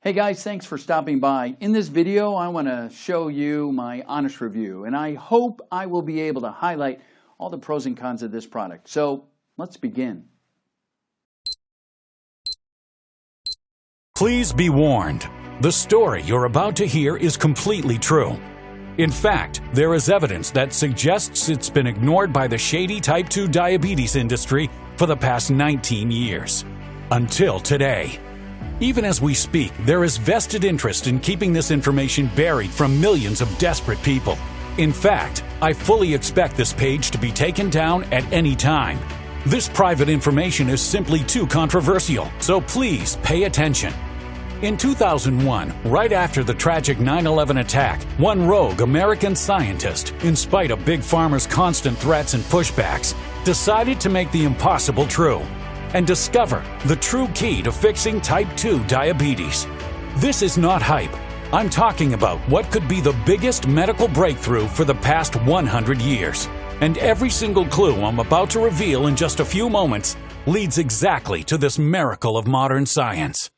Hey guys, thanks for stopping by. In this video, I want to show you my honest review, and I hope I will be able to highlight all the pros and cons of this product. So let's begin. Please be warned. The story you're about to hear is completely true. In fact, there is evidence that suggests it's been ignored by the shady type 2 diabetes industry for the past 19 years. Until today. Even as we speak, there is vested interest in keeping this information buried from millions of desperate people. In fact, I fully expect this page to be taken down at any time. This private information is simply too controversial, so please pay attention. In 2001, right after the tragic 9/11 attack, one rogue American scientist, in spite of Big Pharma's constant threats and pushbacks, decided to make the impossible true and discover the true key to fixing type 2 diabetes. This is not hype. I'm talking about what could be the biggest medical breakthrough for the past 100 years. And every single clue I'm about to reveal in just a few moments leads exactly to this miracle of modern science.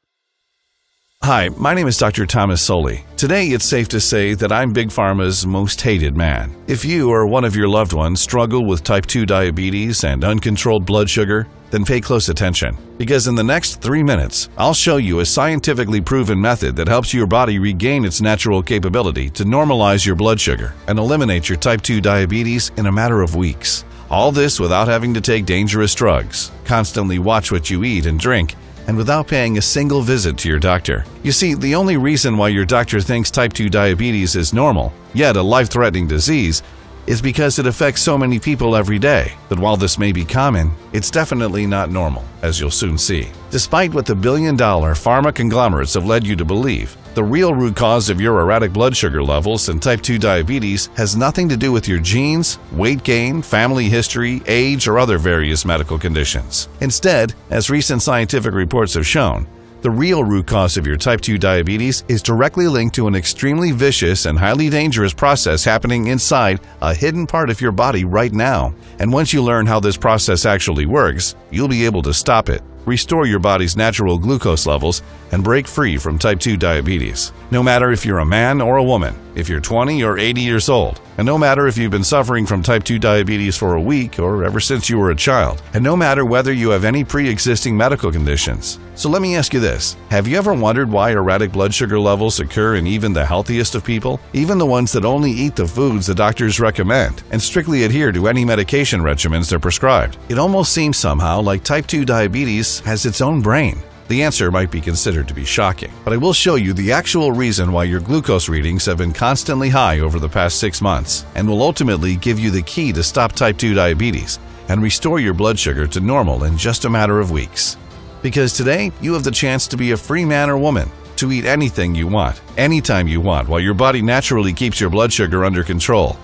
Hi, my name is Dr. Thomas Soli. Today, it's safe to say that I'm Big Pharma's most hated man. If you or one of your loved ones struggle with type 2 diabetes and uncontrolled blood sugar, then pay close attention, because in the next 3 minutes, I'll show you a scientifically proven method that helps your body regain its natural capability to normalize your blood sugar and eliminate your type 2 diabetes in a matter of weeks. All this without having to take dangerous drugs, constantly watch what you eat and drink, and without paying a single visit to your doctor. You see, the only reason why your doctor thinks type 2 diabetes is normal, yet a life-threatening disease, is because it affects so many people every day. But while this may be common, it's definitely not normal, as you'll soon see. Despite what the billion-dollar pharma conglomerates have led you to believe, the real root cause of your erratic blood sugar levels and type 2 diabetes has nothing to do with your genes, weight gain, family history, age, or other various medical conditions. Instead, as recent scientific reports have shown, the real root cause of your type 2 diabetes is directly linked to an extremely vicious and highly dangerous process happening inside a hidden part of your body right now. And once you learn how this process actually works, you'll be able to stop it, restore your body's natural glucose levels, and break free from type 2 diabetes. No matter if you're a man or a woman, if you're 20 or 80 years old, and no matter if you've been suffering from type 2 diabetes for a week or ever since you were a child, and no matter whether you have any pre-existing medical conditions. So let me ask you this, have you ever wondered why erratic blood sugar levels occur in even the healthiest of people? Even the ones that only eat the foods the doctors recommend and strictly adhere to any medication regimens they're prescribed. It almost seems somehow like type 2 diabetes has its own brain. The answer might be considered to be shocking, but I will show you the actual reason why your glucose readings have been constantly high over the past 6 months, and will ultimately give you the key to stop type 2 diabetes and restore your blood sugar to normal in just a matter of weeks. Because today, you have the chance to be a free man or woman, to eat anything you want, anytime you want, while your body naturally keeps your blood sugar under control.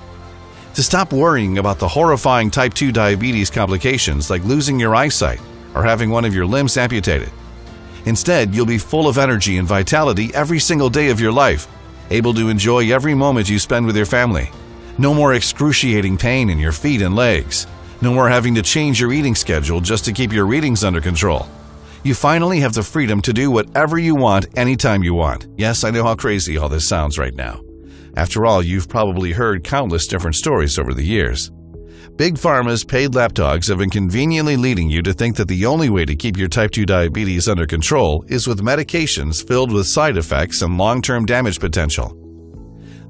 To stop worrying about the horrifying type 2 diabetes complications like losing your eyesight or having one of your limbs amputated. Instead, you'll be full of energy and vitality every single day of your life, able to enjoy every moment you spend with your family. No more excruciating pain in your feet and legs. No more having to change your eating schedule just to keep your readings under control. You finally have the freedom to do whatever you want anytime you want. Yes, I know how crazy all this sounds right now. After all, you've probably heard countless different stories over the years. Big Pharma's paid lapdogs have been conveniently leading you to think that the only way to keep your type 2 diabetes under control is with medications filled with side effects and long-term damage potential.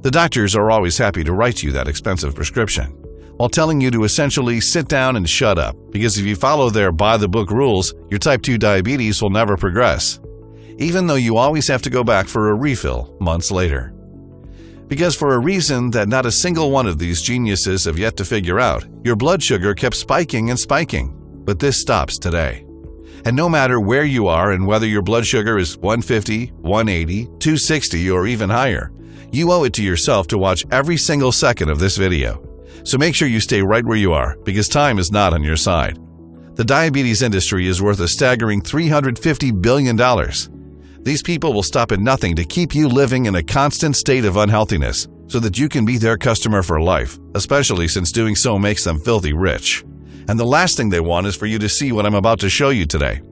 The doctors are always happy to write you that expensive prescription, while telling you to essentially sit down and shut up, because if you follow their by-the-book rules, your type 2 diabetes will never progress, even though you always have to go back for a refill months later. Because for a reason that not a single one of these geniuses have yet to figure out, your blood sugar kept spiking and spiking. But this stops today. And no matter where you are and whether your blood sugar is 150, 180, 260, or even higher, you owe it to yourself to watch every single second of this video. So make sure you stay right where you are, because time is not on your side. The diabetes industry is worth a staggering $350 billion. These people will stop at nothing to keep you living in a constant state of unhealthiness so that you can be their customer for life, especially since doing so makes them filthy rich. And the last thing they want is for you to see what I'm about to show you today.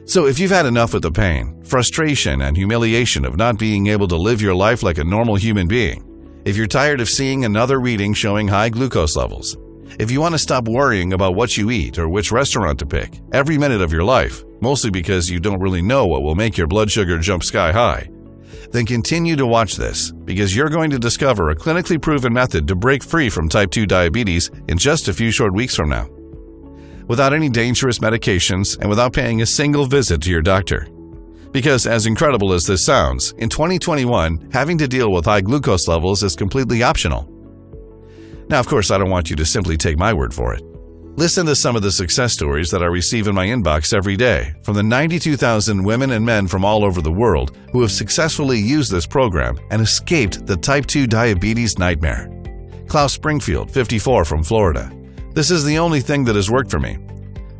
So if you've had enough of the pain, frustration, and humiliation of not being able to live your life like a normal human being, if you're tired of seeing another reading showing high glucose levels, if you want to stop worrying about what you eat or which restaurant to pick every minute of your life, mostly because you don't really know what will make your blood sugar jump sky high, then continue to watch this, because you're going to discover a clinically proven method to break free from type 2 diabetes in just a few short weeks from now, without any dangerous medications and without paying a single visit to your doctor. Because as incredible as this sounds, in 2021, having to deal with high glucose levels is completely optional. Now, of course, I don't want you to simply take my word for it. Listen to some of the success stories that I receive in my inbox every day from the 92,000 women and men from all over the world who have successfully used this program and escaped the type 2 diabetes nightmare. Klaus Springfield, 54, from Florida. This is the only thing that has worked for me.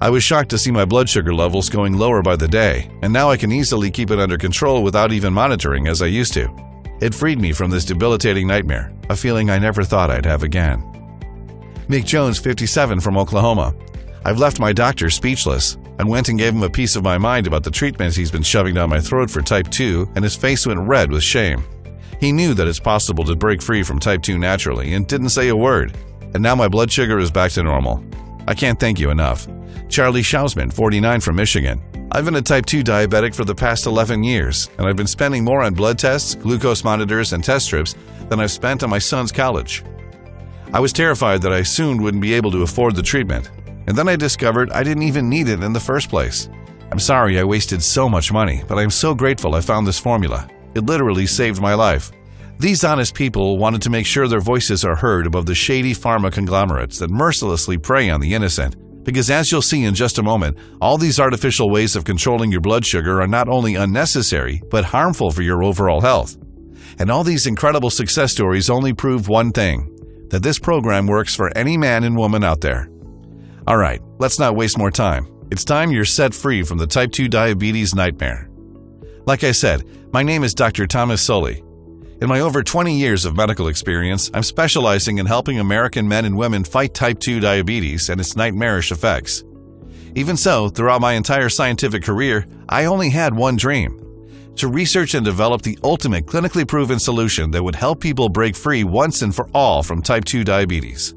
I was shocked to see my blood sugar levels going lower by the day, and now I can easily keep it under control without even monitoring as I used to. It freed me from this debilitating nightmare, a feeling I never thought I'd have again. Mick Jones, 57, from Oklahoma. I've left my doctor speechless and went and gave him a piece of my mind about the treatments he's been shoving down my throat for type 2, and his face went red with shame. He knew that it's possible to break free from type 2 naturally and didn't say a word, and now my blood sugar is back to normal. I can't thank you enough. Charlie Schausman, 49, from Michigan. I've been a type 2 diabetic for the past 11 years, and I've been spending more on blood tests, glucose monitors, and test strips than I've spent on my son's college. I was terrified that I soon wouldn't be able to afford the treatment, and then I discovered I didn't even need it in the first place. I'm sorry I wasted so much money, but I'm so grateful I found this formula. It literally saved my life. These honest people wanted to make sure their voices are heard above the shady pharma conglomerates that mercilessly prey on the innocent. Because as you'll see in just a moment, all these artificial ways of controlling your blood sugar are not only unnecessary, but harmful for your overall health. And all these incredible success stories only prove one thing, that this program works for any man and woman out there. All right, let's not waste more time. It's time you're set free from the type 2 diabetes nightmare. Like I said, my name is Dr. Thomas Sully. In my over 20 years of medical experience, I'm specializing in helping American men and women fight type 2 diabetes and its nightmarish effects. Even so, throughout my entire scientific career, I only had one dream: to research and develop the ultimate clinically proven solution that would help people break free once and for all from type 2 diabetes.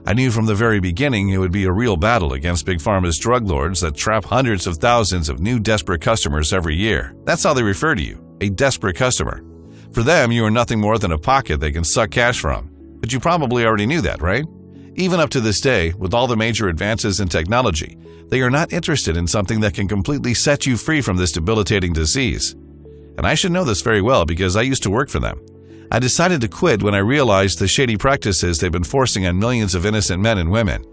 I knew from the very beginning it would be a real battle against Big Pharma's drug lords that trap hundreds of thousands of new desperate customers every year. That's how they refer to you, a desperate customer. For them, you are nothing more than a pocket they can suck cash from. But you probably already knew that, right? Even up to this day, with all the major advances in technology, they are not interested in something that can completely set you free from this debilitating disease. And I should know this very well because I used to work for them. I decided to quit when I realized the shady practices they've been forcing on millions of innocent men and women.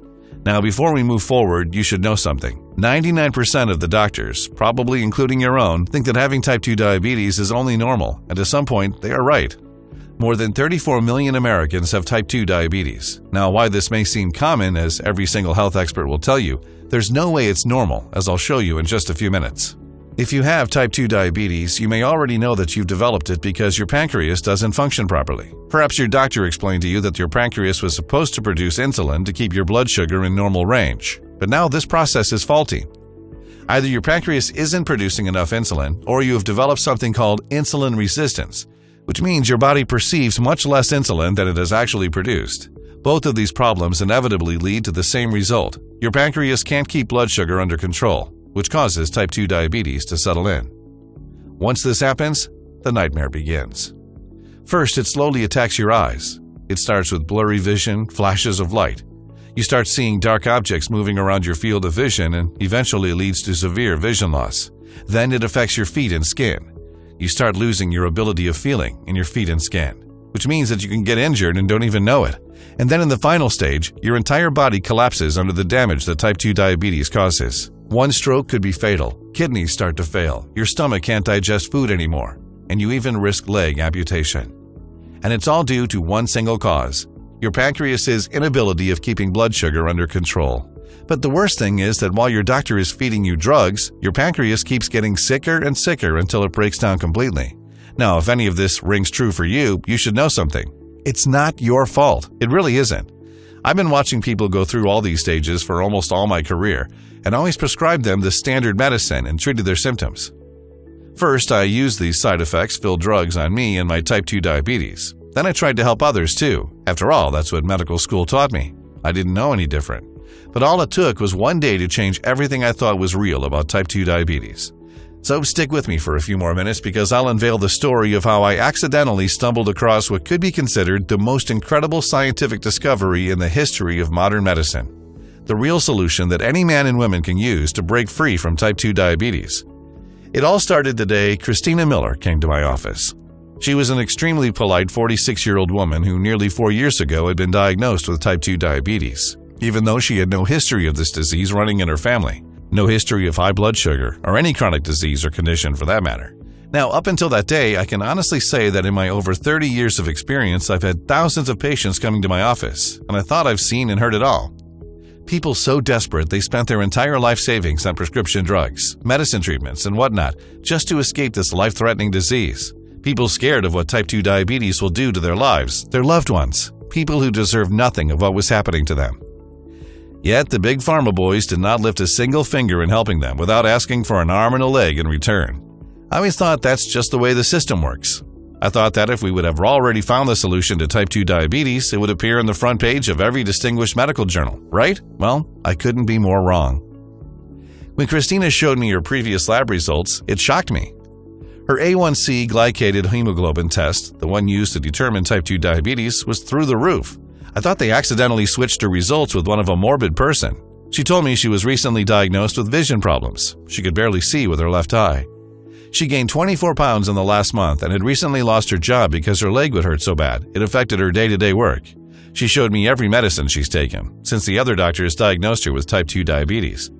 Now, before we move forward, you should know something. 99% of the doctors, probably including your own, think that having type 2 diabetes is only normal, and to some point, they are right. More than 34 million Americans have type 2 diabetes. Now, why this may seem common, as every single health expert will tell you, there's no way it's normal, as I'll show you in just a few minutes. If you have type 2 diabetes, you may already know that you've developed it because your pancreas doesn't function properly. Perhaps your doctor explained to you that your pancreas was supposed to produce insulin to keep your blood sugar in normal range, but now this process is faulty. Either your pancreas isn't producing enough insulin, or you have developed something called insulin resistance, which means your body perceives much less insulin than it has actually produced. Both of these problems inevitably lead to the same result. Your pancreas can't keep blood sugar under control, which causes type 2 diabetes to settle in. Once this happens, the nightmare begins. First, it slowly attacks your eyes. It starts with blurry vision, flashes of light. You start seeing dark objects moving around your field of vision, and eventually leads to severe vision loss. Then it affects your feet and skin. You start losing your ability of feeling in your feet and skin, which means that you can get injured and don't even know it. And then in the final stage, your entire body collapses under the damage that type 2 diabetes causes. One stroke could be fatal. Kidneys start to fail. Your stomach can't digest food anymore. And you even risk leg amputation. And it's all due to one single cause: your pancreas's inability of keeping blood sugar under control. But the worst thing is that while your doctor is feeding you drugs, your pancreas keeps getting sicker and sicker until it breaks down completely. Now, if any of this rings true for you, you should know something. It's not your fault. It really isn't. I've been watching people go through all these stages for almost all my career and always prescribed them the standard medicine and treated their symptoms. First, I used these side effects-filled drugs on me and my type 2 diabetes. Then I tried to help others too. After all, that's what medical school taught me. I didn't know any different. But all it took was one day to change everything I thought was real about type 2 diabetes. So stick with me for a few more minutes because I'll unveil the story of how I accidentally stumbled across what could be considered the most incredible scientific discovery in the history of modern medicine. The real solution that any man and woman can use to break free from type 2 diabetes. It all started the day Christina Miller came to my office. She was an extremely polite 46-year-old woman who nearly 4 years ago had been diagnosed with type 2 diabetes, even though she had no history of this disease running in her family. No history of high blood sugar, or any chronic disease or condition for that matter. Now, up until that day, I can honestly say that in my over 30 years of experience, I've had thousands of patients coming to my office, and I thought I've seen and heard it all. People so desperate they spent their entire life savings on prescription drugs, medicine treatments, and whatnot, just to escape this life-threatening disease. People scared of what type 2 diabetes will do to their lives, their loved ones, people who deserve nothing of what was happening to them. Yet the big pharma boys did not lift a single finger in helping them without asking for an arm and a leg in return. I always thought that's just the way the system works. I thought that if we would have already found the solution to type 2 diabetes, it would appear on the front page of every distinguished medical journal, right? Well, I couldn't be more wrong. When Christina showed me her previous lab results, it shocked me. Her A1C glycated hemoglobin test, the one used to determine type 2 diabetes, was through the roof. I thought they accidentally switched her results with one of a morbid person. She told me she was recently diagnosed with vision problems. She could barely see with her left eye. She gained 24 pounds in the last month and had recently lost her job because her leg would hurt so bad it affected her day-to-day work. She showed me every medicine she's taken, since the other doctors diagnosed her with type 2 diabetes.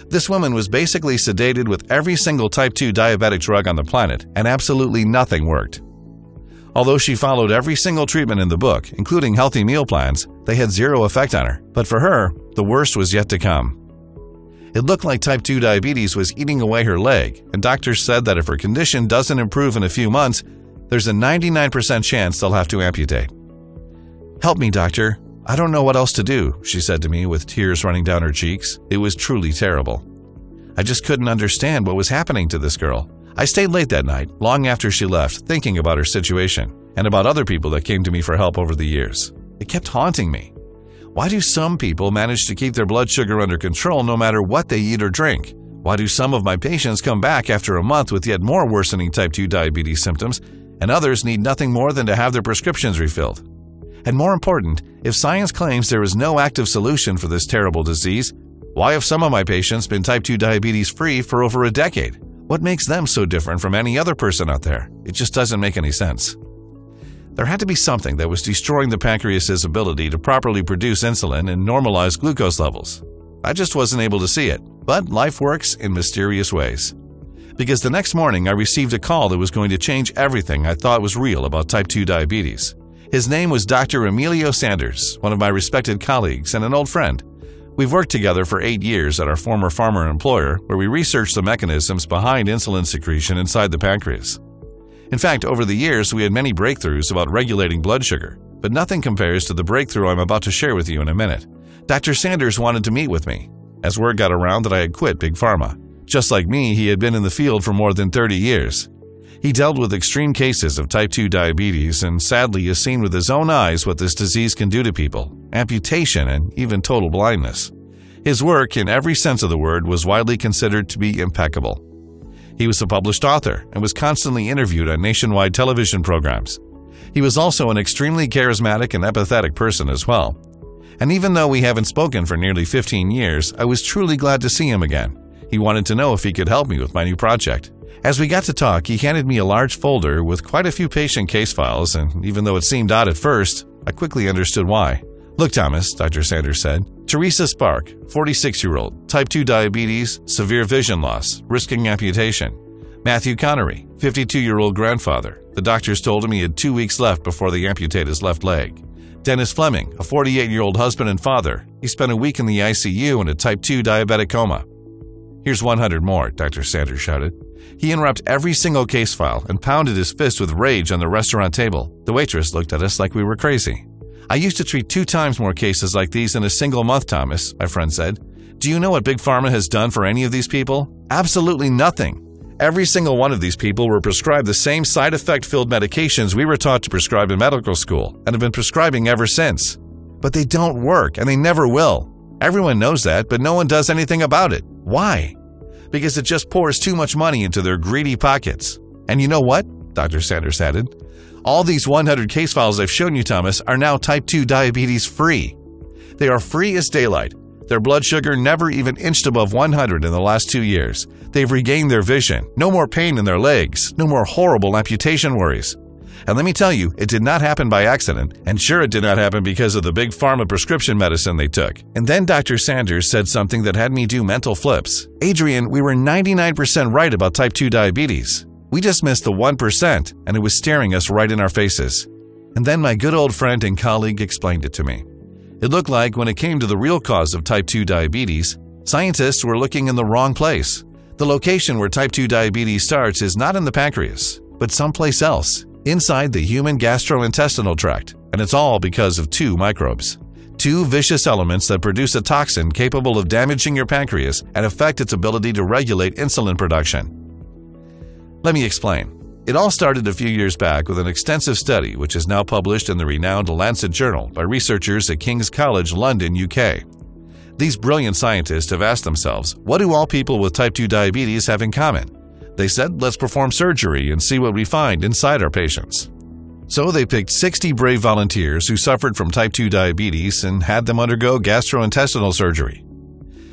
This woman was basically sedated with every single type 2 diabetic drug on the planet, and absolutely nothing worked. Although she followed every single treatment in the book, including healthy meal plans, they had zero effect on her. But for her, the worst was yet to come. It looked like type 2 diabetes was eating away her leg, and doctors said that if her condition doesn't improve in a few months, there's a 99% chance they'll have to amputate. "Help me, doctor. I don't know what else to do," she said to me with tears running down her cheeks. It was truly terrible. I just couldn't understand what was happening to this girl. I stayed late that night, long after she left, thinking about her situation, and about other people that came to me for help over the years. It kept haunting me. Why do some people manage to keep their blood sugar under control no matter what they eat or drink? Why do some of my patients come back after a month with yet more worsening type 2 diabetes symptoms, and others need nothing more than to have their prescriptions refilled? And more important, if science claims there is no active solution for this terrible disease, why have some of my patients been type 2 diabetes free for over a decade? What makes them so different from any other person out there? It just doesn't make any sense. There had to be something that was destroying the pancreas's ability to properly produce insulin and normalize glucose levels. I just wasn't able to see it, but life works in mysterious ways. Because the next morning I received a call that was going to change everything I thought was real about type 2 diabetes. His name was Dr. Emilio Sanders, one of my respected colleagues and an old friend. We've worked together for 8 years at our former farmer employer, where we researched the mechanisms behind insulin secretion inside the pancreas. In fact, over the years, we had many breakthroughs about regulating blood sugar, but nothing compares to the breakthrough I'm about to share with you in a minute. Dr. Sanders wanted to meet with me, as word got around that I had quit Big Pharma. Just like me, he had been in the field for more than 30 years. He dealt with extreme cases of type 2 diabetes and sadly has seen with his own eyes what this disease can do to people, amputation and even total blindness. His work, in every sense of the word, was widely considered to be impeccable. He was a published author and was constantly interviewed on nationwide television programs. He was also an extremely charismatic and empathetic person as well. And even though we haven't spoken for nearly 15 years, I was truly glad to see him again. He wanted to know if he could help me with my new project. As we got to talk, he handed me a large folder with quite a few patient case files, and even though it seemed odd at first, I quickly understood why. "Look, Thomas," Dr. Sanders said, "Teresa Spark, 46-year-old, type 2 diabetes, severe vision loss, risking amputation. Matthew Connery, 52-year-old grandfather. The doctors told him he had 2 weeks left before they amputate his left leg. Dennis Fleming, a 48-year-old husband and father. He spent a week in the ICU in a type 2 diabetic coma." "Here's 100 more," Dr. Sanders shouted. He unwrapped every single case file and pounded his fist with rage on the restaurant table. The waitress looked at us like we were crazy. I used to treat 2 times more cases like these in a single month, Thomas, my friend said. Do you know what Big Pharma has done for any of these people? Absolutely nothing. Every single one of these people were prescribed the same side effect-filled medications we were taught to prescribe in medical school and have been prescribing ever since. But they don't work, and they never will. Everyone knows that, but no one does anything about it. Why? Because it just pours too much money into their greedy pockets. And you know what? Dr. Sanders added. All these 100 case files I've shown you, Thomas, are now type 2 diabetes free. They are free as daylight. Their blood sugar never even inched above 100 in the last 2 years. They've regained their vision, no more pain in their legs, no more horrible amputation worries. And let me tell you, it did not happen by accident, and sure it did not happen because of the Big Pharma prescription medicine they took. And then Dr. Sanders said something that had me do mental flips. Adrian, we were 99% right about type 2 diabetes. We just missed the 1%, and it was staring us right in our faces. And then my good old friend and colleague explained it to me. It looked like when it came to the real cause of type 2 diabetes, scientists were looking in the wrong place. The location where type 2 diabetes starts is not in the pancreas, but someplace else, inside the human gastrointestinal tract, and it's all because of 2 microbes. 2 vicious elements that produce a toxin capable of damaging your pancreas and affect its ability to regulate insulin production. Let me explain. It all started a few years back with an extensive study which is now published in the renowned Lancet Journal by researchers at King's College London, UK. These brilliant scientists have asked themselves, what do all people with type 2 diabetes have in common? They said, let's perform surgery and see what we find inside our patients. So they picked 60 brave volunteers who suffered from type 2 diabetes and had them undergo gastrointestinal surgery.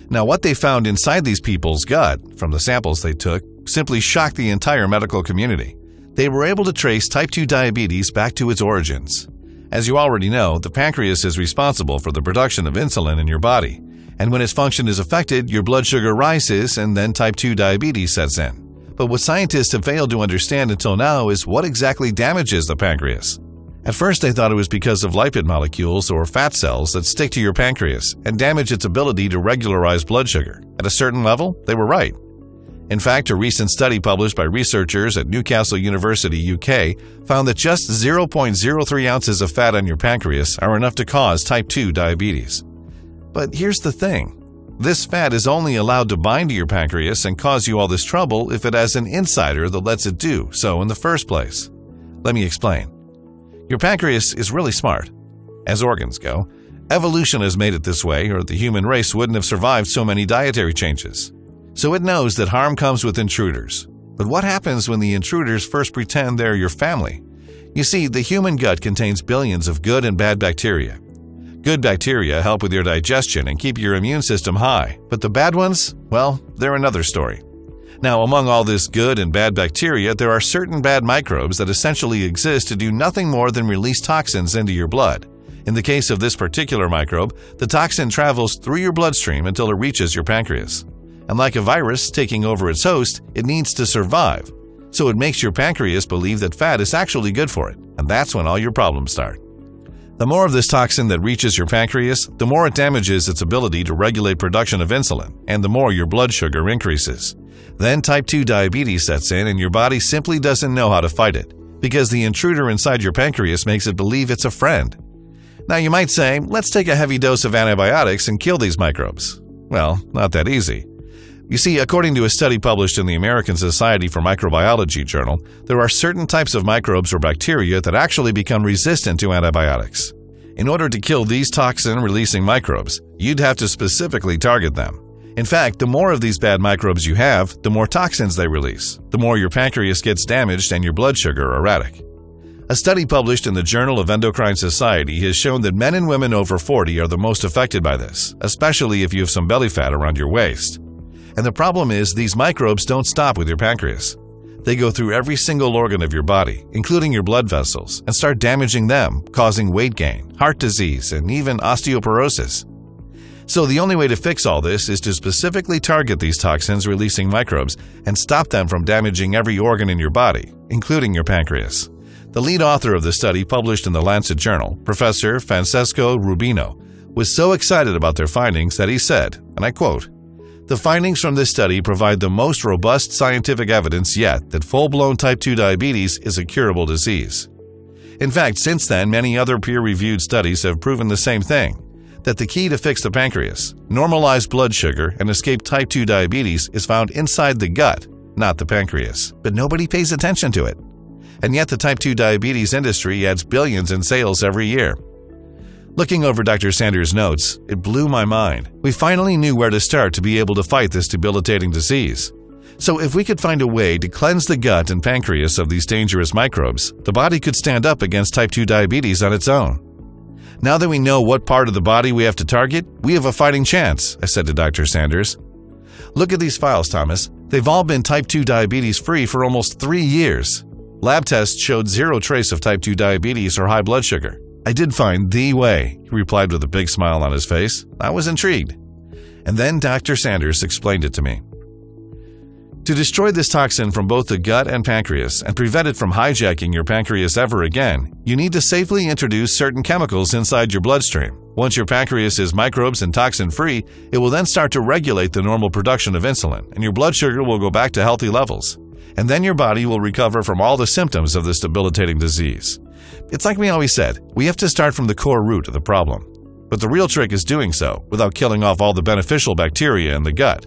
Now, what they found inside these people's gut, from the samples they took, simply shocked the entire medical community. They were able to trace type 2 diabetes back to its origins. As you already know, the pancreas is responsible for the production of insulin in your body, and when its function is affected, your blood sugar rises and then type 2 diabetes sets in. But what scientists have failed to understand until now is what exactly damages the pancreas. At first, they thought it was because of lipid molecules or fat cells that stick to your pancreas and damage its ability to regularize blood sugar. At a certain level, they were right. In fact, a recent study published by researchers at Newcastle University, UK, found that just 0.03 ounces of fat on your pancreas are enough to cause type 2 diabetes. But here's the thing. This fat is only allowed to bind to your pancreas and cause you all this trouble if it has an insider that lets it do so in the first place. Let me explain. Your pancreas is really smart. As organs go, evolution has made it this way, or the human race wouldn't have survived so many dietary changes. So it knows that harm comes with intruders. But what happens when the intruders first pretend they're your family? You see, the human gut contains billions of good and bad bacteria. Good bacteria help with your digestion and keep your immune system high, but the bad ones, well, they're another story. Now, among all this good and bad bacteria, there are certain bad microbes that essentially exist to do nothing more than release toxins into your blood. In the case of this particular microbe, the toxin travels through your bloodstream until it reaches your pancreas. And like a virus taking over its host, it needs to survive. So it makes your pancreas believe that fat is actually good for it, and that's when all your problems start. The more of this toxin that reaches your pancreas, the more it damages its ability to regulate production of insulin, and the more your blood sugar increases. Then type 2 diabetes sets in and your body simply doesn't know how to fight it, because the intruder inside your pancreas makes it believe it's a friend. Now you might say, let's take a heavy dose of antibiotics and kill these microbes. Well, not that easy. You see, according to a study published in the American Society for Microbiology journal, there are certain types of microbes or bacteria that actually become resistant to antibiotics. In order to kill these toxin-releasing microbes, you'd have to specifically target them. In fact, the more of these bad microbes you have, the more toxins they release, the more your pancreas gets damaged and your blood sugar erratic. A study published in the Journal of Endocrine Society has shown that men and women over 40 are the most affected by this, especially if you have some belly fat around your waist. And the problem is, these microbes don't stop with your pancreas. They go through every single organ of your body, including your blood vessels, and start damaging them, causing weight gain, heart disease, and even osteoporosis. So the only way to fix all this is to specifically target these toxins-releasing microbes and stop them from damaging every organ in your body, including your pancreas. The lead author of the study published in the Lancet Journal, Professor Francesco Rubino, was so excited about their findings that he said, and I quote, "The findings from this study provide the most robust scientific evidence yet that full-blown type 2 diabetes is a curable disease. In fact, since then, many other peer-reviewed studies have proven the same thing, that the key to fix the pancreas, normalize blood sugar, and escape type 2 diabetes is found inside the gut, not the pancreas. But nobody pays attention to it. And yet the type 2 diabetes industry adds billions in sales every year. Looking over Dr. Sanders' notes, it blew my mind. We finally knew where to start to be able to fight this debilitating disease. So if we could find a way to cleanse the gut and pancreas of these dangerous microbes, the body could stand up against type 2 diabetes on its own. Now that we know what part of the body we have to target, we have a fighting chance, I said to Dr. Sanders. Look at these files, Thomas. They've all been type 2 diabetes free for almost 3 years. Lab tests showed zero trace of type 2 diabetes or high blood sugar. I did find the way, he replied with a big smile on his face. I was intrigued. And then Dr. Sanders explained it to me. To destroy this toxin from both the gut and pancreas and prevent it from hijacking your pancreas ever again, you need to safely introduce certain chemicals inside your bloodstream. Once your pancreas is microbes and toxin-free, it will then start to regulate the normal production of insulin, and your blood sugar will go back to healthy levels. And then your body will recover from all the symptoms of this debilitating disease. It's like we always said, we have to start from the core root of the problem. But the real trick is doing so without killing off all the beneficial bacteria in the gut.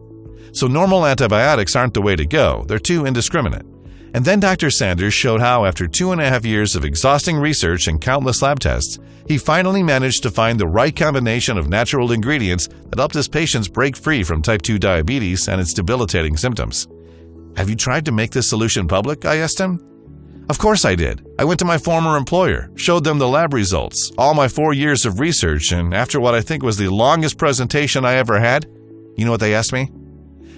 So normal antibiotics aren't the way to go, they're too indiscriminate. And then Dr. Sanders showed how after 2.5 years of exhausting research and countless lab tests, he finally managed to find the right combination of natural ingredients that helped his patients break free from type 2 diabetes and its debilitating symptoms. Have you tried to make this solution public? I asked him. Of course I did. I went to my former employer, showed them the lab results, all my 4 years of research, and after what I think was the longest presentation I ever had, you know what they asked me?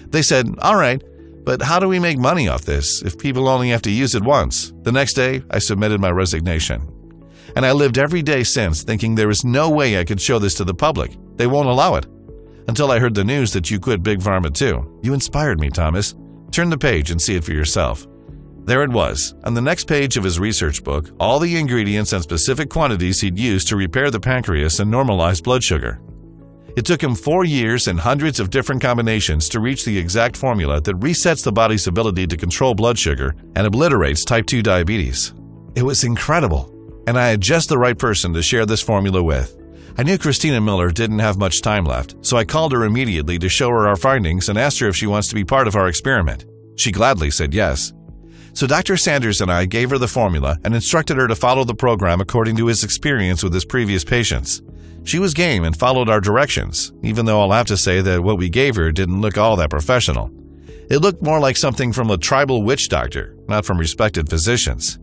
They said, all right, but how do we make money off this if people only have to use it once? The next day, I submitted my resignation. And I lived every day since thinking there is no way I could show this to the public. They won't allow it. Until I heard the news that you quit Big Pharma too. You inspired me, Thomas. Turn the page and see it for yourself. There it was, on the next page of his research book, all the ingredients and specific quantities he'd used to repair the pancreas and normalize blood sugar. It took him 4 years and hundreds of different combinations to reach the exact formula that resets the body's ability to control blood sugar and obliterates type 2 diabetes. It was incredible, and I had just the right person to share this formula with. I knew Christina Miller didn't have much time left, so I called her immediately to show her our findings and asked her if she wants to be part of our experiment. She gladly said yes. So Dr. Sanders and I gave her the formula and instructed her to follow the program according to his experience with his previous patients. She was game and followed our directions, even though I'll have to say that what we gave her didn't look all that professional. It looked more like something from a tribal witch doctor, not from respected physicians.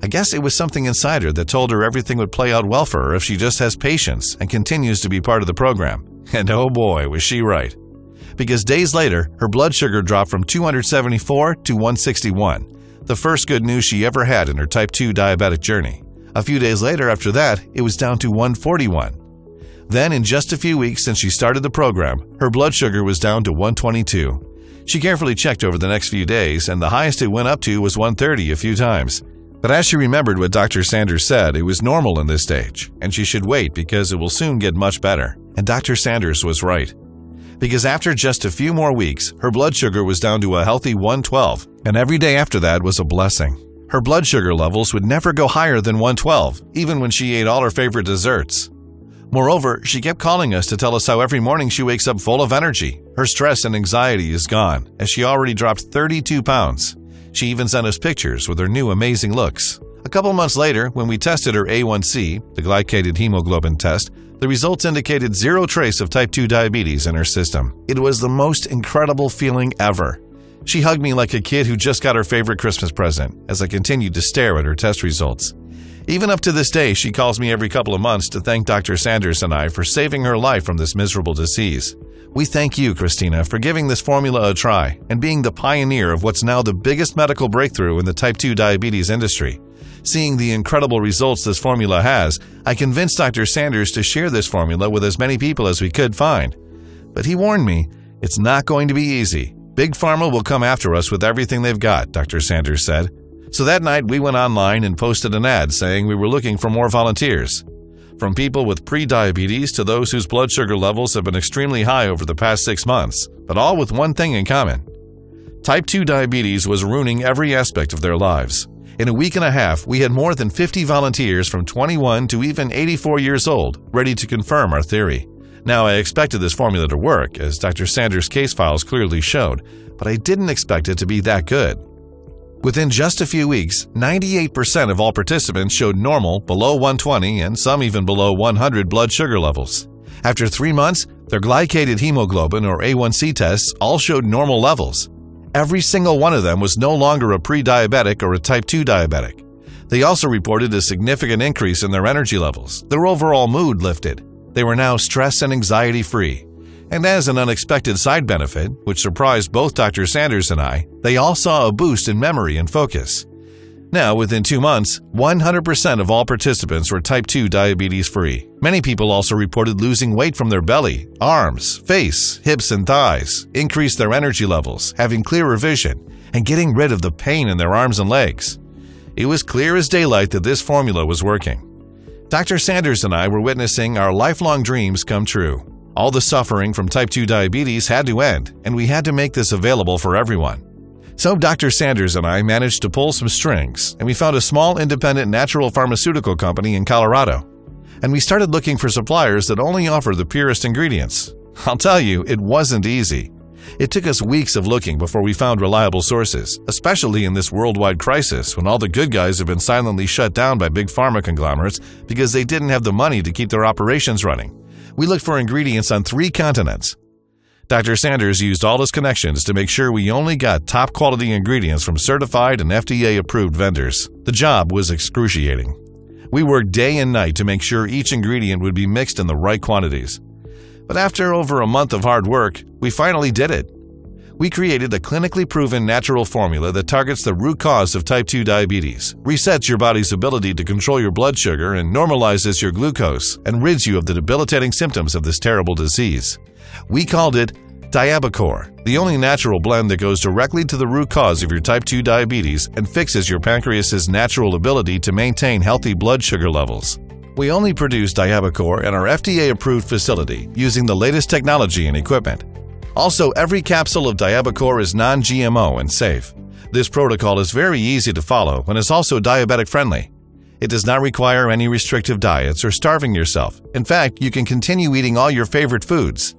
I guess it was something inside her that told her everything would play out well for her if she just has patience and continues to be part of the program. And oh boy, was she right. Because days later, her blood sugar dropped from 274 to 161, the first good news she ever had in her type 2 diabetic journey. A few days later after that, it was down to 141. Then, in just a few weeks since she started the program, her blood sugar was down to 122. She carefully checked over the next few days, and the highest it went up to was 130 a few times. But as she remembered what Dr. Sanders said, it was normal in this stage, and she should wait because it will soon get much better. And Dr. Sanders was right. Because after just a few more weeks, her blood sugar was down to a healthy 112, and every day after that was a blessing. Her blood sugar levels would never go higher than 112, even when she ate all her favorite desserts. Moreover, she kept calling us to tell us how every morning she wakes up full of energy. Her stress and anxiety is gone, as she already dropped 32 pounds. She even sent us pictures with her new amazing looks. A couple months later, when we tested her A1C, the glycated hemoglobin test, the results indicated zero trace of type 2 diabetes in her system. It was the most incredible feeling ever. She hugged me like a kid who just got her favorite Christmas present as I continued to stare at her test results. Even up to this day, she calls me every couple of months to thank Dr. Sanders and I for saving her life from this miserable disease. We thank you, Christina, for giving this formula a try and being the pioneer of what's now the biggest medical breakthrough in the type 2 diabetes industry. Seeing the incredible results this formula has, I convinced Dr. Sanders to share this formula with as many people as we could find. But he warned me, it's not going to be easy. Big Pharma will come after us with everything they've got, Dr. Sanders said. So that night we went online and posted an ad saying we were looking for more volunteers. From people with pre-diabetes to those whose blood sugar levels have been extremely high over the past 6 months, but all with one thing in common. Type 2 diabetes was ruining every aspect of their lives. In a week and a half, we had more than 50 volunteers from 21 to even 84 years old ready to confirm our theory. Now, I expected this formula to work, as Dr. Sanders' case files clearly showed, but I didn't expect it to be that good. Within just a few weeks, 98% of all participants showed normal, below 120, and some even below 100 blood sugar levels. After 3 months, their glycated hemoglobin or A1C tests all showed normal levels. Every single one of them was no longer a pre-diabetic or a type 2 diabetic. They also reported a significant increase in their energy levels. Their overall mood lifted. They were now stress and anxiety-free. And as an unexpected side benefit, which surprised both Dr. Sanders and I, they all saw a boost in memory and focus. Now, within 2 months, 100% of all participants were type 2 diabetes-free. Many people also reported losing weight from their belly, arms, face, hips, and thighs, increased their energy levels, having clearer vision, and getting rid of the pain in their arms and legs. It was clear as daylight that this formula was working. Dr. Sanders and I were witnessing our lifelong dreams come true. All the suffering from type 2 diabetes had to end, and we had to make this available for everyone. So Dr. Sanders and I managed to pull some strings, and we found a small independent natural pharmaceutical company in Colorado. And we started looking for suppliers that only offer the purest ingredients. I'll tell you, it wasn't easy. It took us weeks of looking before we found reliable sources, especially in this worldwide crisis when all the good guys have been silently shut down by big pharma conglomerates because they didn't have the money to keep their operations running. We looked for ingredients on 3 continents. Dr. Sanders used all his connections to make sure we only got top-quality ingredients from certified and FDA-approved vendors. The job was excruciating. We worked day and night to make sure each ingredient would be mixed in the right quantities. But after over a month of hard work, we finally did it. We created a clinically proven natural formula that targets the root cause of type 2 diabetes, resets your body's ability to control your blood sugar, and normalizes your glucose, and rids you of the debilitating symptoms of this terrible disease. We called it Diabacore, the only natural blend that goes directly to the root cause of your type 2 diabetes and fixes your pancreas's natural ability to maintain healthy blood sugar levels. We only produce Diabacore in our FDA-approved facility using the latest technology and equipment. Also, every capsule of Diabacore is non-GMO and safe. This protocol is very easy to follow and is also diabetic-friendly. It does not require any restrictive diets or starving yourself. In fact, you can continue eating all your favorite foods.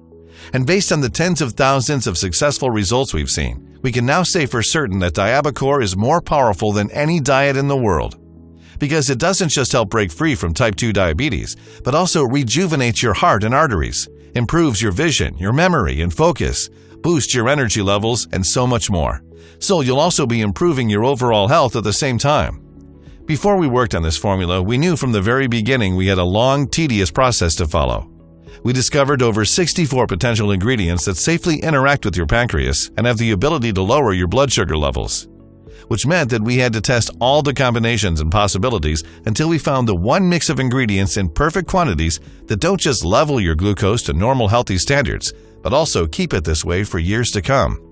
And based on the tens of thousands of successful results we've seen, we can now say for certain that Diabacore is more powerful than any diet in the world. Because it doesn't just help break free from type 2 diabetes, but also rejuvenates your heart and arteries, improves your vision, your memory, and focus, boosts your energy levels, and so much more. So you'll also be improving your overall health at the same time. Before we worked on this formula, we knew from the very beginning we had a long, tedious process to follow. We discovered over 64 potential ingredients that safely interact with your pancreas and have the ability to lower your blood sugar levels, which meant that we had to test all the combinations and possibilities until we found the one mix of ingredients in perfect quantities that don't just level your glucose to normal healthy standards, but also keep it this way for years to come.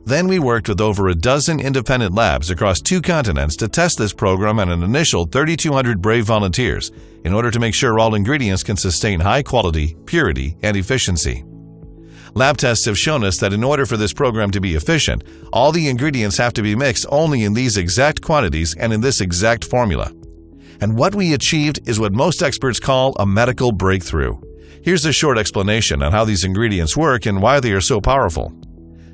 Then we worked with over a dozen independent labs across 2 continents to test this program on an initial 3,200 brave volunteers in order to make sure all ingredients can sustain high quality, purity, and efficiency. Lab tests have shown us that in order for this program to be efficient, all the ingredients have to be mixed only in these exact quantities and in this exact formula. And what we achieved is what most experts call a medical breakthrough. Here's a short explanation on how these ingredients work and why they are so powerful.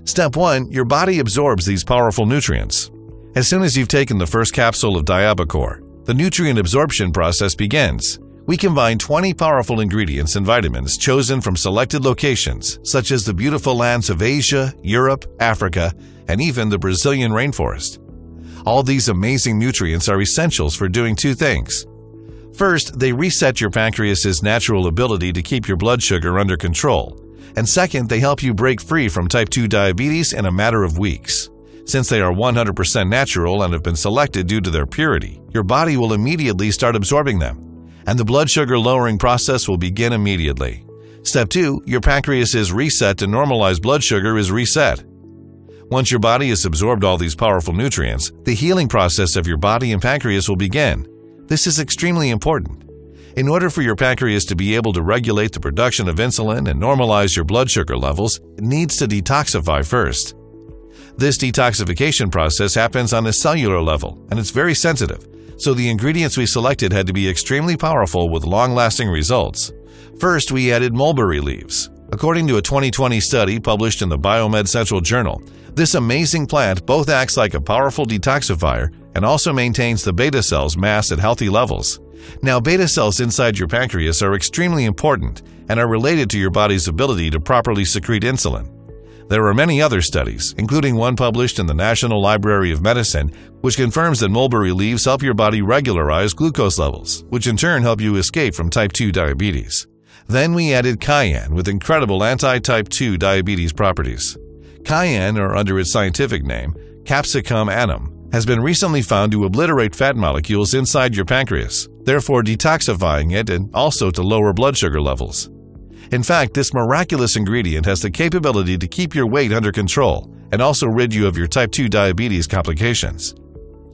Step 1. Your body absorbs these powerful nutrients. As soon as you've taken the first capsule of Diabacore, the nutrient absorption process begins. We combine 20 powerful ingredients and vitamins chosen from selected locations, such as the beautiful lands of Asia, Europe, Africa, and even the Brazilian rainforest. All these amazing nutrients are essentials for doing 2 things. First, they reset your pancreas's natural ability to keep your blood sugar under control. And second, they help you break free from type 2 diabetes in a matter of weeks. Since they are 100% natural and have been selected due to their purity, your body will immediately start absorbing them, and the blood sugar lowering process will begin immediately. Step 2, your pancreas's reset to normalized blood sugar is reset. Once your body has absorbed all these powerful nutrients, the healing process of your body and pancreas will begin. This is extremely important. In order for your pancreas to be able to regulate the production of insulin and normalize your blood sugar levels, it needs to detoxify first. This detoxification process happens on a cellular level, and it's very sensitive, so the ingredients we selected had to be extremely powerful with long-lasting results. First, we added mulberry leaves. According to a 2020 study published in the Biomed Central Journal, this amazing plant both acts like a powerful detoxifier and also maintains the beta cells mass at healthy levels. Now, beta cells inside your pancreas are extremely important and are related to your body's ability to properly secrete insulin. There are many other studies, including one published in the National Library of Medicine, which confirms that mulberry leaves help your body regularize glucose levels, which in turn help you escape from type 2 diabetes. Then we added cayenne with incredible anti-type 2 diabetes properties. Cayenne, or under its scientific name, Capsicum annum, has been recently found to obliterate fat molecules inside your pancreas, therefore detoxifying it and also to lower blood sugar levels. In fact, this miraculous ingredient has the capability to keep your weight under control and also rid you of your type 2 diabetes complications.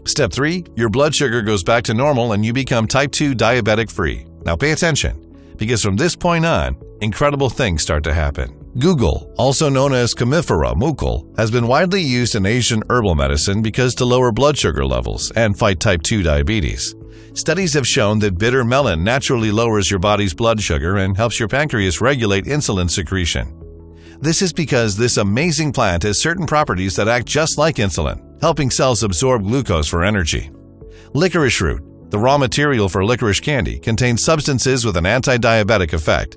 Step 3. Your blood sugar goes back to normal and you become type 2 diabetic free. Now pay attention, because from this point on, incredible things start to happen. Guggul, also known as Commiphora mucul, has been widely used in Asian herbal medicine because to lower blood sugar levels and fight type 2 diabetes. Studies have shown that bitter melon naturally lowers your body's blood sugar and helps your pancreas regulate insulin secretion. This is because this amazing plant has certain properties that act just like insulin, helping cells absorb glucose for energy. Licorice root, the raw material for licorice candy, contains substances with an anti-diabetic effect.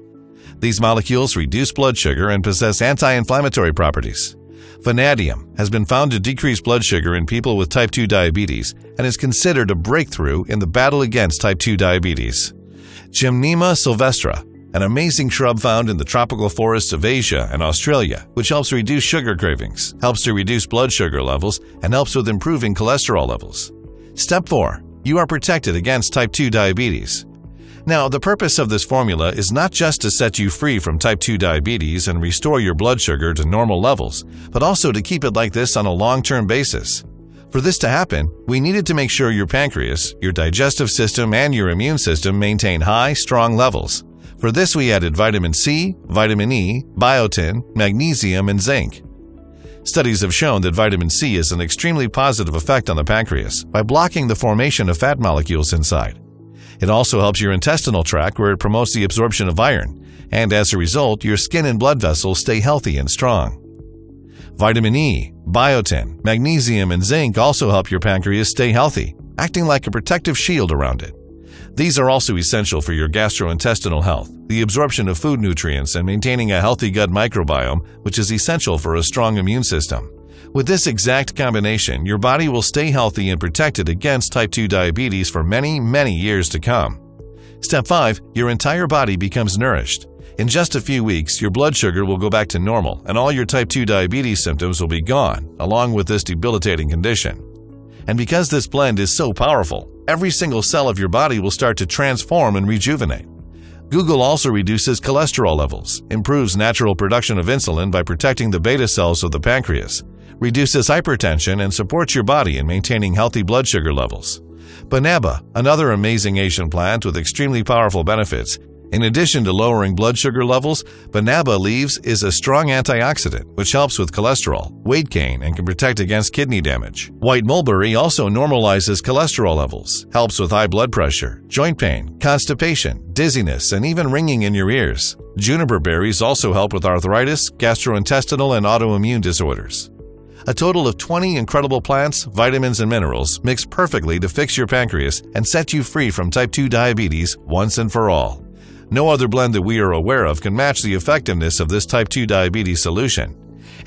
These molecules reduce blood sugar and possess anti-inflammatory properties. Vanadium has been found to decrease blood sugar in people with type 2 diabetes and is considered a breakthrough in the battle against type 2 diabetes. Gymnema sylvestre, an amazing shrub found in the tropical forests of Asia and Australia, which helps reduce sugar cravings, helps to reduce blood sugar levels, and helps with improving cholesterol levels. Step 4. You are protected against type 2 diabetes. Now, the purpose of this formula is not just to set you free from type 2 diabetes and restore your blood sugar to normal levels, but also to keep it like this on a long-term basis. For this to happen, we needed to make sure your pancreas, your digestive system, and your immune system maintain high, strong levels. For this, we added vitamin C, vitamin E, biotin, magnesium, and zinc. Studies have shown that vitamin C has an extremely positive effect on the pancreas by blocking the formation of fat molecules inside. It also helps your intestinal tract where it promotes the absorption of iron, and as a result, your skin and blood vessels stay healthy and strong. Vitamin E, biotin, magnesium, and zinc also help your pancreas stay healthy, acting like a protective shield around it. These are also essential for your gastrointestinal health, the absorption of food nutrients, and maintaining a healthy gut microbiome, which is essential for a strong immune system. With this exact combination, your body will stay healthy and protected against type 2 diabetes for many, many years to come. Step 5. Your entire body becomes nourished. In just a few weeks, your blood sugar will go back to normal and all your type 2 diabetes symptoms will be gone, along with this debilitating condition. And because this blend is so powerful, every single cell of your body will start to transform and rejuvenate. Guggul also reduces cholesterol levels, improves natural production of insulin by protecting the beta cells of the pancreas, reduces hypertension, and supports your body in maintaining healthy blood sugar levels. Banaba, another amazing Asian plant with extremely powerful benefits. In addition to lowering blood sugar levels, banaba leaves is a strong antioxidant which helps with cholesterol, weight gain, and can protect against kidney damage. White mulberry also normalizes cholesterol levels, helps with high blood pressure, joint pain, constipation, dizziness, and even ringing in your ears. Juniper berries also help with arthritis, gastrointestinal, and autoimmune disorders. A total of 20 incredible plants, vitamins, and minerals mix perfectly to fix your pancreas and set you free from type 2 diabetes once and for all. No other blend that we are aware of can match the effectiveness of this type 2 diabetes solution.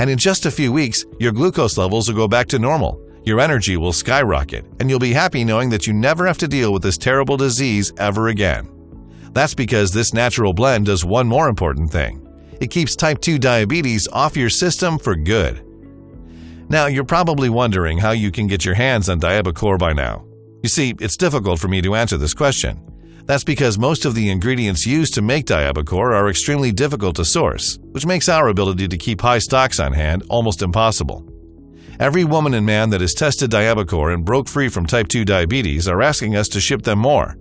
And in just a few weeks, your glucose levels will go back to normal, your energy will skyrocket, and you'll be happy knowing that you never have to deal with this terrible disease ever again. That's because this natural blend does one more important thing. It keeps type 2 diabetes off your system for good. Now, you're probably wondering how you can get your hands on Diabacore by now. You see, it's difficult for me to answer this question. That's because most of the ingredients used to make Diabacore are extremely difficult to source, which makes our ability to keep high stocks on hand almost impossible. Every woman and man that has tested Diabacore and broke free from type 2 diabetes are asking us to ship them more,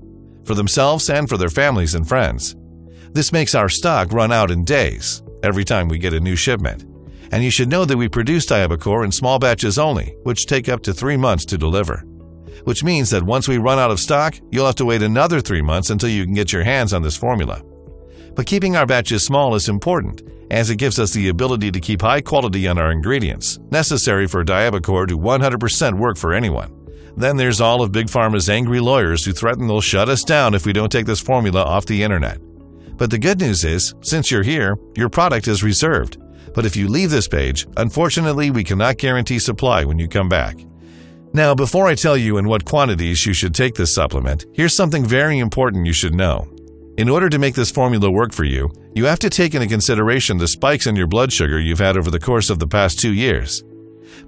for themselves and for their families and friends. This makes our stock run out in days, every time we get a new shipment. And you should know that we produce Diabacore in small batches only, which take up to 3 months to deliver. Which means that once we run out of stock, you'll have to wait another 3 months until you can get your hands on this formula. But keeping our batches small is important, as it gives us the ability to keep high quality on our ingredients, necessary for Diabacore to 100% work for anyone. Then there's all of Big Pharma's angry lawyers who threaten they'll shut us down if we don't take this formula off the internet. But the good news is, since you're here, your product is reserved. But if you leave this page, unfortunately we cannot guarantee supply when you come back. Now, before I tell you in what quantities you should take this supplement, here's something very important you should know. In order to make this formula work for you, you have to take into consideration the spikes in your blood sugar you've had over the course of the past 2 years.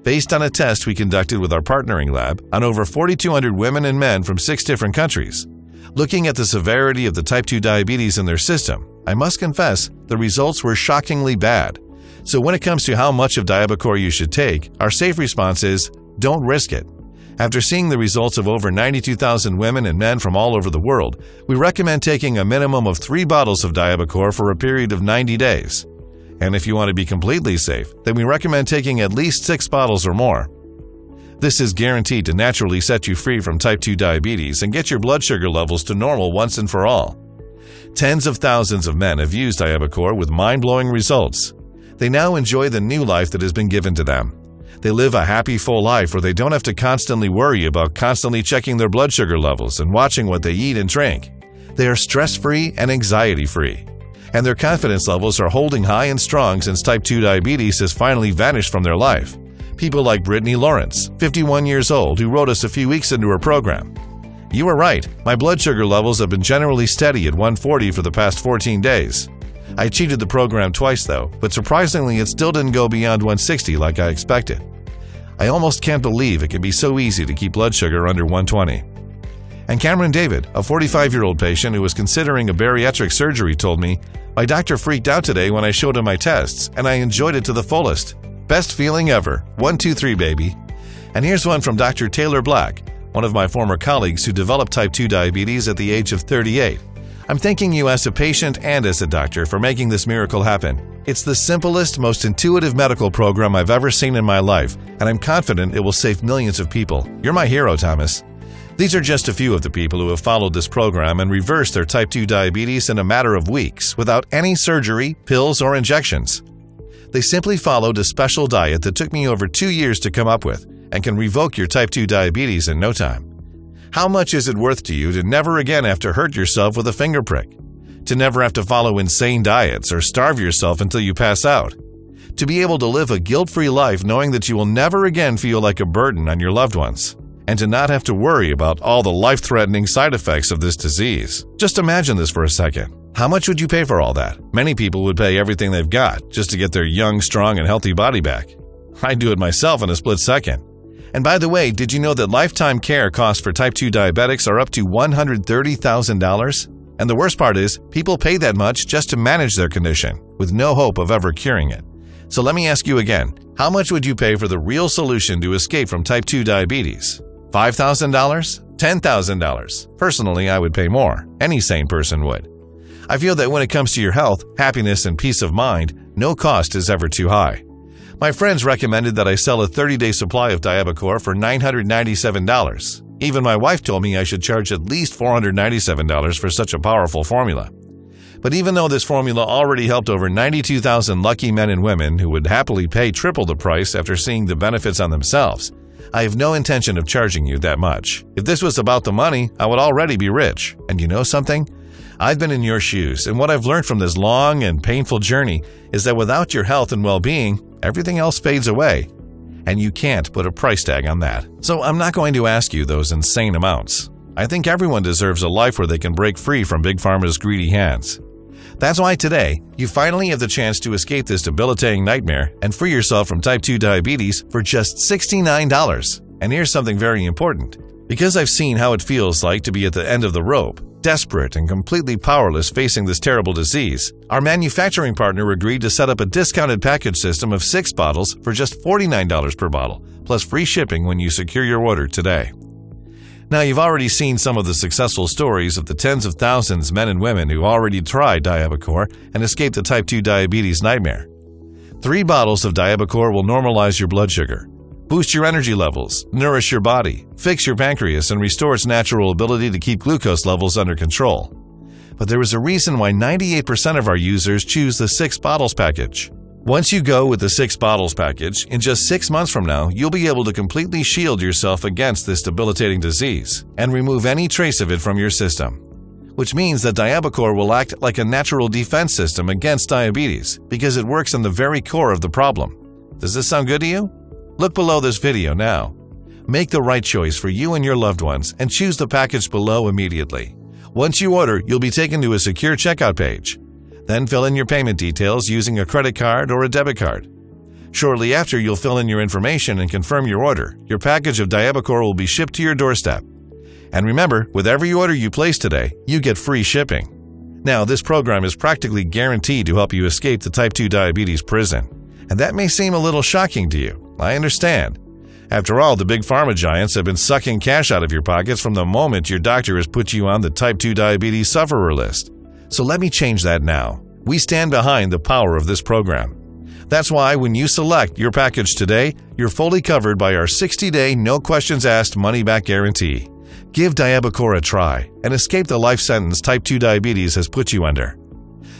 Based on a test we conducted with our partnering lab on over 4,200 women and men from 6 different countries, looking at the severity of the type 2 diabetes in their system, I must confess the results were shockingly bad. So when it comes to how much of Diabacore you should take, our safe response is, don't risk it. After seeing the results of over 92,000 women and men from all over the world, we recommend taking a minimum of 3 bottles of Diabacore for a period of 90 days. And if you want to be completely safe, then we recommend taking at least 6 bottles or more. This is guaranteed to naturally set you free from type 2 diabetes and get your blood sugar levels to normal once and for all. Tens of thousands of men have used Diabacore with mind-blowing results. They now enjoy the new life that has been given to them. They live a happy, full life where they don't have to constantly worry about constantly checking their blood sugar levels and watching what they eat and drink. They are stress-free and anxiety-free. And their confidence levels are holding high and strong since type 2 diabetes has finally vanished from their life. People like Brittany Lawrence, 51 years old, who wrote us a few weeks into her program. You were right, my blood sugar levels have been generally steady at 140 for the past 14 days. I cheated the program twice though, but surprisingly it still didn't go beyond 160 like I expected. I almost can't believe it can be so easy to keep blood sugar under 120. And Cameron David, a 45-year-old patient who was considering a bariatric surgery, told me, "My doctor freaked out today when I showed him my tests, and I enjoyed it to the fullest. Best feeling ever. 1, 2, 3, baby." And here's one from Dr. Taylor Black, one of my former colleagues who developed type 2 diabetes at the age of 38. "I'm thanking you as a patient and as a doctor for making this miracle happen. It's the simplest, most intuitive medical program I've ever seen in my life, and I'm confident it will save millions of people. You're my hero, Thomas." These are just a few of the people who have followed this program and reversed their type 2 diabetes in a matter of weeks without any surgery, pills, or injections. They simply followed a special diet that took me over 2 years to come up with and can revoke your type 2 diabetes in no time. How much is it worth to you to never again have to hurt yourself with a finger prick? To never have to follow insane diets or starve yourself until you pass out? To be able to live a guilt-free life knowing that you will never again feel like a burden on your loved ones? And to not have to worry about all the life-threatening side effects of this disease? Just imagine this for a second. How much would you pay for all that? Many people would pay everything they've got just to get their young, strong, and healthy body back. I'd do it myself in a split second. And by the way, did you know that lifetime care costs for type 2 diabetics are up to $130,000? And the worst part is, people pay that much just to manage their condition, with no hope of ever curing it. So let me ask you again, how much would you pay for the real solution to escape from type 2 diabetes? $5,000? $10,000? Personally, I would pay more. Any sane person would. I feel that when it comes to your health, happiness, and peace of mind, no cost is ever too high. My friends recommended that I sell a 30-day supply of Diabacore for $997. Even my wife told me I should charge at least $497 for such a powerful formula. But even though this formula already helped over 92,000 lucky men and women who would happily pay triple the price after seeing the benefits on themselves, I have no intention of charging you that much. If this was about the money, I would already be rich. And you know something? I've been in your shoes, and what I've learned from this long and painful journey is that without your health and well-being, everything else fades away. And you can't put a price tag on that. So I'm not going to ask you those insane amounts. I think everyone deserves a life where they can break free from Big Pharma's greedy hands. That's why today, you finally have the chance to escape this debilitating nightmare and free yourself from type 2 diabetes for just $69. And here's something very important. Because I've seen how it feels like to be at the end of the rope, desperate and completely powerless facing this terrible disease, our manufacturing partner agreed to set up a discounted package system of 6 bottles for just $49 per bottle, plus free shipping when you secure your order today. Now, you've already seen some of the successful stories of the tens of thousands men and women who already tried Diabacore and escaped the type 2 diabetes nightmare. 3 bottles of Diabacore will normalize your blood sugar, boost your energy levels, nourish your body, fix your pancreas, and restore its natural ability to keep glucose levels under control. But there is a reason why 98% of our users choose the 6 bottles package. Once you go with the 6 bottles package, in just 6 months from now, you'll be able to completely shield yourself against this debilitating disease and remove any trace of it from your system. Which means that Diabacore will act like a natural defense system against diabetes because it works on the very core of the problem. Does this sound good to you? Look below this video now. Make the right choice for you and your loved ones and choose the package below immediately. Once you order, you'll be taken to a secure checkout page. Then fill in your payment details using a credit card or a debit card. Shortly after, you'll fill in your information and confirm your order. Your package of Diabacore will be shipped to your doorstep. And remember, with every order you place today, you get free shipping. Now, this program is practically guaranteed to help you escape the type 2 diabetes prison. And that may seem a little shocking to you. I understand. After all, the big pharma giants have been sucking cash out of your pockets from the moment your doctor has put you on the type 2 diabetes sufferer list. So let me change that now. We stand behind the power of this program. That's why when you select your package today, you're fully covered by our 60-day, no-questions-asked money-back guarantee. Give Diabacore a try and escape the life sentence type 2 diabetes has put you under.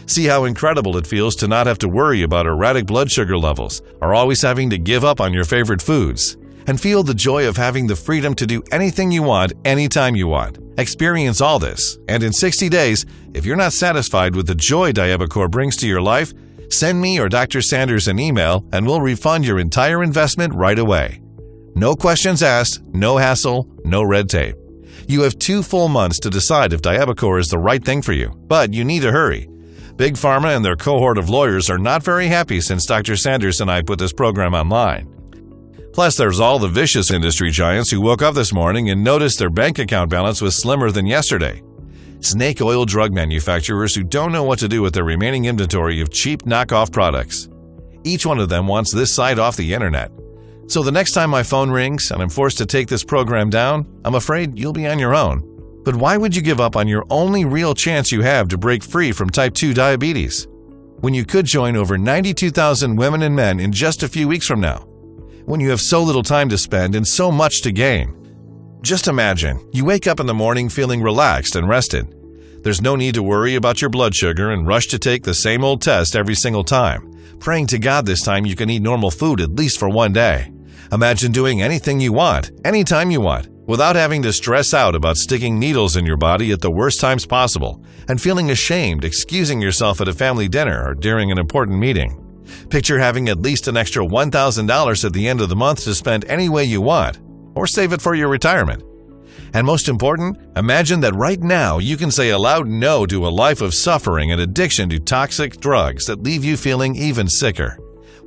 See how incredible it feels to not have to worry about erratic blood sugar levels or always having to give up on your favorite foods. And feel the joy of having the freedom to do anything you want, anytime you want. Experience all this, and in 60 days, if you're not satisfied with the joy Diabacore brings to your life, send me or Dr. Sanders an email and we'll refund your entire investment right away. No questions asked, no hassle, no red tape. You have 2 full months to decide if Diabacore is the right thing for you, but you need to hurry. Big Pharma and their cohort of lawyers are not very happy since Dr. Sanders and I put this program online. Plus, there's all the vicious industry giants who woke up this morning and noticed their bank account balance was slimmer than yesterday. Snake oil drug manufacturers who don't know what to do with their remaining inventory of cheap knockoff products. Each one of them wants this site off the internet. So the next time my phone rings and I'm forced to take this program down, I'm afraid you'll be on your own. But why would you give up on your only real chance you have to break free from type 2 diabetes? When you could join over 92,000 women and men in just a few weeks from now. When you have so little time to spend and so much to gain. Just imagine, you wake up in the morning feeling relaxed and rested. There's no need to worry about your blood sugar and rush to take the same old test every single time, praying to God this time you can eat normal food at least for one day. Imagine doing anything you want, anytime you want, without having to stress out about sticking needles in your body at the worst times possible and feeling ashamed excusing yourself at a family dinner or during an important meeting. Picture having at least an extra $1,000 at the end of the month to spend any way you want, or save it for your retirement. And most important, imagine that right now you can say a loud no to a life of suffering and addiction to toxic drugs that leave you feeling even sicker.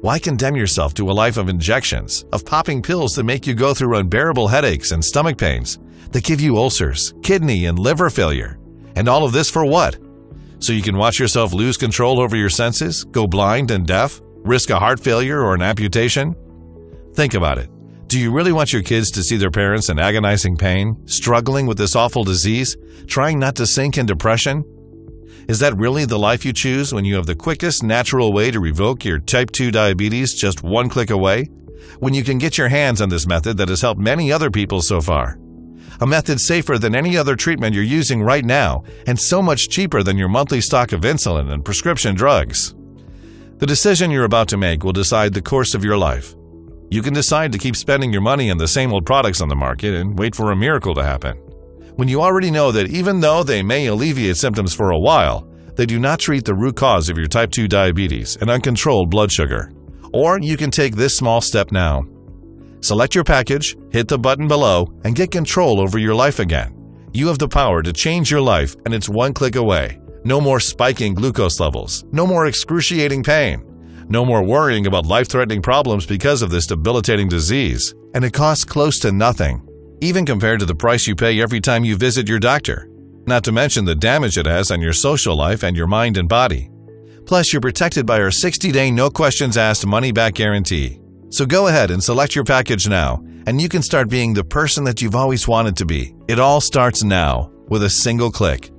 Why condemn yourself to a life of injections, of popping pills that make you go through unbearable headaches and stomach pains, that give you ulcers, kidney and liver failure? And all of this for what? So you can watch yourself lose control over your senses, go blind and deaf, risk a heart failure or an amputation? Think about it. Do you really want your kids to see their parents in agonizing pain, struggling with this awful disease, trying not to sink in depression? Is that really the life you choose when you have the quickest natural way to revoke your type 2 diabetes just one click away? When you can get your hands on this method that has helped many other people so far? A method safer than any other treatment you're using right now and so much cheaper than your monthly stock of insulin and prescription drugs. The decision you're about to make will decide the course of your life. You can decide to keep spending your money on the same old products on the market and wait for a miracle to happen. When you already know that even though they may alleviate symptoms for a while, they do not treat the root cause of your type 2 diabetes and uncontrolled blood sugar. Or you can take this small step now. Select your package, hit the button below, and get control over your life again. You have the power to change your life, and it's one click away. No more spiking glucose levels. No more excruciating pain. No more worrying about life-threatening problems because of this debilitating disease. And it costs close to nothing, even compared to the price you pay every time you visit your doctor. Not to mention the damage it has on your social life and your mind and body. Plus, you're protected by our 60-day no-questions-asked money-back guarantee. So go ahead and select your package now, and you can start being the person that you've always wanted to be. It all starts now, with a single click.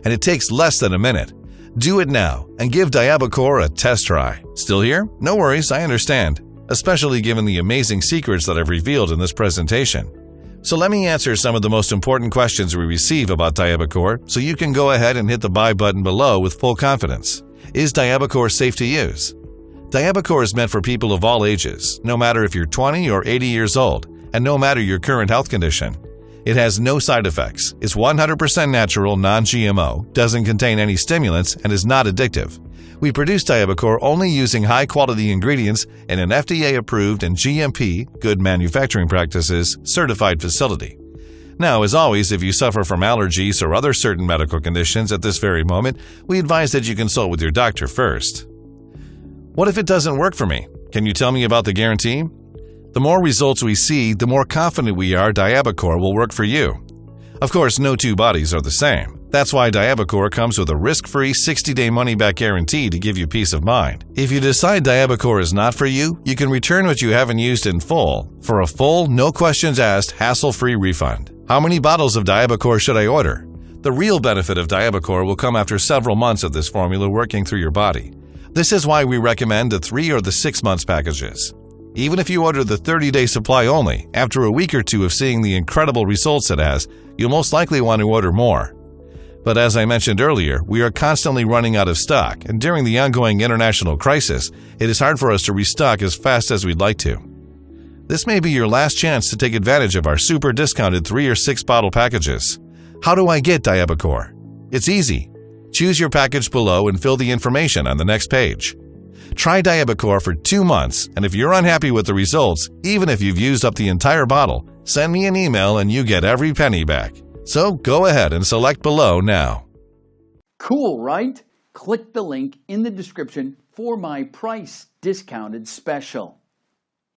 And it takes less than a minute. Do it now and give Diabacore a test try. Still here? No worries, I understand, especially given the amazing secrets that I've revealed in this presentation. So let me answer some of the most important questions we receive about Diabacore so you can go ahead and hit the buy button below with full confidence. Is Diabacore safe to use? Diabacore is meant for people of all ages, no matter if you're 20 or 80 years old, and no matter your current health condition. It has no side effects, is 100% natural, non-GMO, doesn't contain any stimulants, and is not addictive. We produce Diabacore only using high-quality ingredients in an FDA-approved and GMP, Good Manufacturing Practices, certified facility. Now, as always, if you suffer from allergies or other certain medical conditions at this very moment, we advise that you consult with your doctor first. What if it doesn't work for me? Can you tell me about the guarantee? The more results we see, the more confident we are Diabacore will work for you. Of course, no two bodies are the same. That's why Diabacore comes with a risk-free 60-day money-back guarantee to give you peace of mind. If you decide Diabacore is not for you, you can return what you haven't used in full for a full, no-questions-asked, hassle-free refund. How many bottles of Diabacore should I order? The real benefit of Diabacore will come after several months of this formula working through your body. This is why we recommend the 3 or the 6 months packages. Even if you order the 30-day supply only, after a week or two of seeing the incredible results it has, you'll most likely want to order more. But as I mentioned earlier, we are constantly running out of stock, and during the ongoing international crisis, it is hard for us to restock as fast as we'd like to. This may be your last chance to take advantage of our super discounted 3 or 6 bottle packages. How do I get Diabacore? It's easy. Choose your package below and fill the information on the next page. Try Diabacore for 2 months, and if you're unhappy with the results, even if you've used up the entire bottle, send me an email and you get every penny back. So go ahead and select below now. Cool, right? Click the link in the description for my price discounted special.